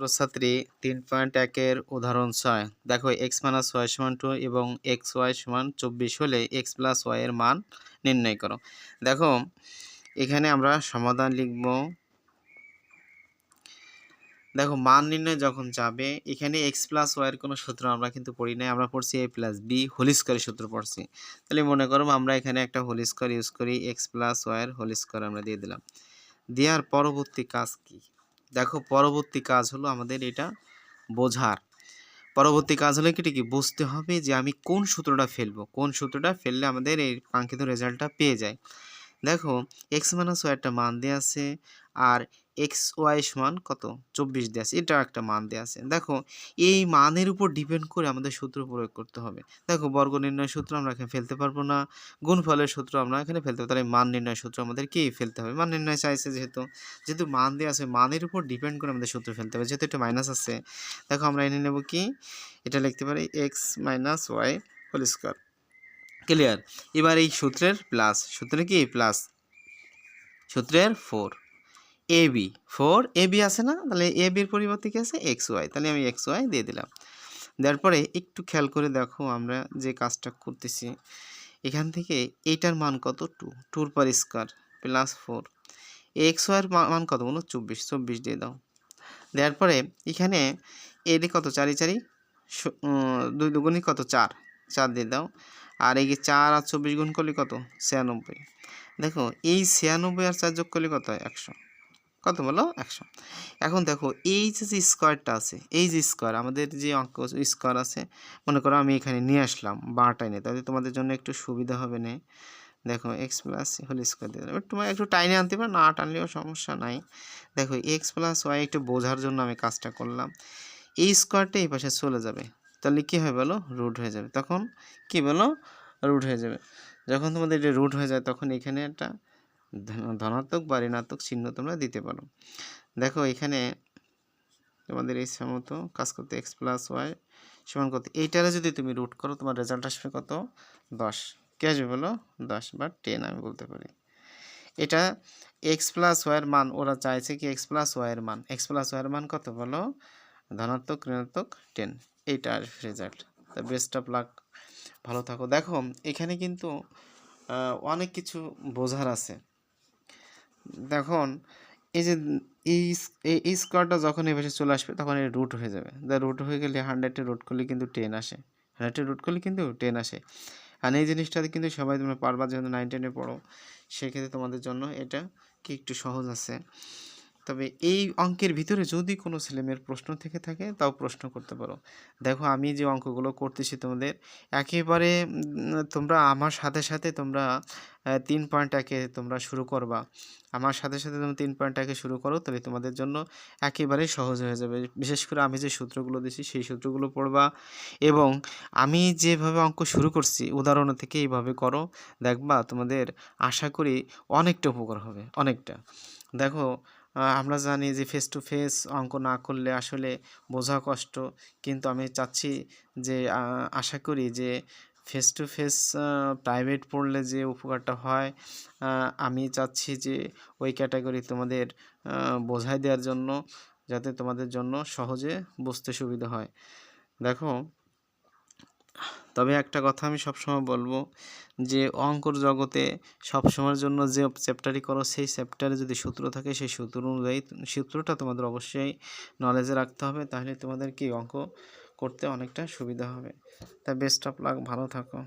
ছাত্রছাত্রী 3.1 এর উদাহরণ 6 দেখো x - y = 2 এবং xy = 24 হলে x + y এর মান নির্ণয় করো। দেখো এখানে আমরা সমাধান লিখব। দেখো মান নির্ণয় যখন যাবে এখানে x + y এর কোনো সূত্র আমরা কিন্তু পড়ি নাই, আমরা পড়ছি a + b হোল স্কয়ারের সূত্র পড়ছি। তাহলে মনে করো আমরা এখানে একটা হোল স্কয়ার ইউজ করি, x + y এর হোল স্কয়ার আমরা দিয়ে দিলাম। দেওয়ার পরবর্তী কাজ কি? দেখো পরবর্তী কাজ হলো আমাদের এটা বোঝার। পরবর্তী কাজ হলো কি বুঝতে হবে যে আমি কোন সূত্রটা ফেলবো, কোন সূত্রটা ফেললে আমাদের এই কাঙ্ক্ষিত রেজাল্টটা পেয়ে যায়। দেখো x - y একটা মান দেওয়া আছে আর xy সমান কত 24 দেওয়া আছে, এটা একটা মান দেওয়া আছে। দেখো এই মানের উপর ডিপেন্ড করে আমাদের সূত্র প্রয়োগ করতে হবে। দেখো বর্গ নির্ণয় সূত্র আমরা এখানে ফেলতে পারবো না, গুণফলের সূত্র আমরা এখানে ফেলতে পারবো, তাহলে মান নির্ণয় সূত্র আমাদের কি ফেলতে হবে। মান নির্ণয় চাইছে যেহেতু মান দেওয়া আছে, মানের উপর ডিপেন্ড করে আমাদের সূত্র ফেলতে হবে। যেহেতু একটা মাইনাস আছে, দেখো আমরা এনে নেব কি, এটা লিখতে পারি x - y whole square. Clear? এবার এই সূত্রের প্লাস, সূত্রে কি প্লাস, সূত্রের 4 ab আছে না, তাহলে ab এর পরিবর্তে কি আছে xy, তাহলে আমি xy দিয়ে দিলাম। দেওয়ার পরে একটু খেয়াল করে দেখো আমরা যে কাজটা করতেছি, এখান থেকে এইটার মান কত 2 এর স্কয়ার প্লাস 4, xy এর মান কত বলো 24 দিয়ে দাও। দেওয়ার পরে এখানে এর কত 4 4 2 দুগুণই কত 4 দিয়ে দাও। আর এই 4 আর 24 গুণ করলে কত 96। দেখো এই 96 আর 4 যোগ করলে কত হয় 100, কত বলো 100। এখন দেখো এই যে স্কয়ারটা আছে, এই যে স্কয়ার আমাদের যে অঙ্ক স্কয়ার আছে, মনে করো আমি এখানে নিয়ে আসলাম বারটা এনে, তাহলে তোমাদের জন্য একটু সুবিধা হবে না। দেখো x + হোল স্কয়ার দিয়ে দিলাম, তোমার একটু টাইনে আনতে পারো, না টানলেও সমস্যা নাই। দেখো x + y একটু বোঝার জন্য আমি কাজটা করলাম। এই স্কয়ারটা এই পাশে চলে যাবে, তাহলে কি হয় বলো রুট হয়ে যাবে। তখন কি বলো রুট হয়ে যাবে। যখন তোমাদের এটা রুট হয়ে যায় তখন এখানে একটা ধনাত্মক বা ঋণাত্মক চিহ্ন তোমরা দিতে পারো। দেখো এখানে তোমাদের এই মতো কাজ করতে x + y সমান কত, এইটারে যদি তুমি রুট করো তোমার রেজাল্ট আসবে কত 10। কে আসবে বলো 10 বা 10 আমি বলতে পারি। এটা x + y এর মান, ওরা চাইছে কি x + y এর মান, x + y এর মান কত বলো ধনাত্মক ঋণাত্মক 10, এইটা রেজাল্ট। তা বেস্ট অফ লাক, ভালো থাকো। দেখো এখানে কিন্তু অনেক কিছু বোঝার আছে। দেখুন এই যে এই স্কোয়ারটা যখন এই পাশে চলে আসবে তখন এর রুট হয়ে যাবে। রুট হয়ে গেলে 100 রুট করলে কিন্তু 10 আসে, 100 রুট করলে কিন্তু 10 আসে। আর এই জিনিসটাতে কিন্তু সবাই তোমরা পারবা, যেহেতু 9 10-এ পড়ো, সেক্ষেত্রে তোমাদের জন্য এটা কি একটু সহজ আছে। তবে এই অঙ্কের ভিতরে যদি কোনো ছেলেমেয়ের প্রশ্ন থেকে থাকে তাও প্রশ্ন করতে পারো। দেখো আমি যে অঙ্কগুলো করতেছি তোমাদের একেবারে তোমরা আমার সাথে সাথে তোমরা 3.1-এ তোমরা শুরু করবা। আমার সাথে সাথে তুমি 3.1-এ শুরু করো, তাহলে তোমাদের জন্য একেবারেই সহজ হয়ে যাবে। বিশেষ করে আমি যে সূত্রগুলো দিছি সেই সূত্রগুলো পড়বা এবং আমি যেভাবে অঙ্ক শুরু করছি উদাহরণ থেকে এইভাবে করো, দেখবা তোমাদের আশা করি অনেকটা উপকার হবে, অনেকটা। দেখো আমরা জানি যে ফেস টু ফেস অঙ্ক না করলে আসলে বোঝা কষ্ট, কিন্তু আমি চাচ্ছি যে আশা করি যে ফেস টু ফেস প্রাইভেট পড়লে যে উপকারটা হয়, আমি চাচ্ছি যে ওই ক্যাটাগরি তোমাদের বোঝাই দেওয়ার জন্য, যাতে তোমাদের জন্য সহজে বুঝতে সুবিধা হয়। দেখো তবে একটা কথা আমি সবসময় বলবো যে অঙ্কর জগতে সবসময়ের জন্য যে চ্যাপ্টারই করো সেই চ্যাপ্টারে যদি সূত্র থাকে সেই সূত্র অনুযায়ী সূত্রটা তোমাদের অবশ্যই নলেজে রাখতে হবে, তাহলে তোমাদের কি অঙ্ক করতে অনেকটা সুবিধা হবে। তা বেস্ট অফ লাক, ভালো থাকো।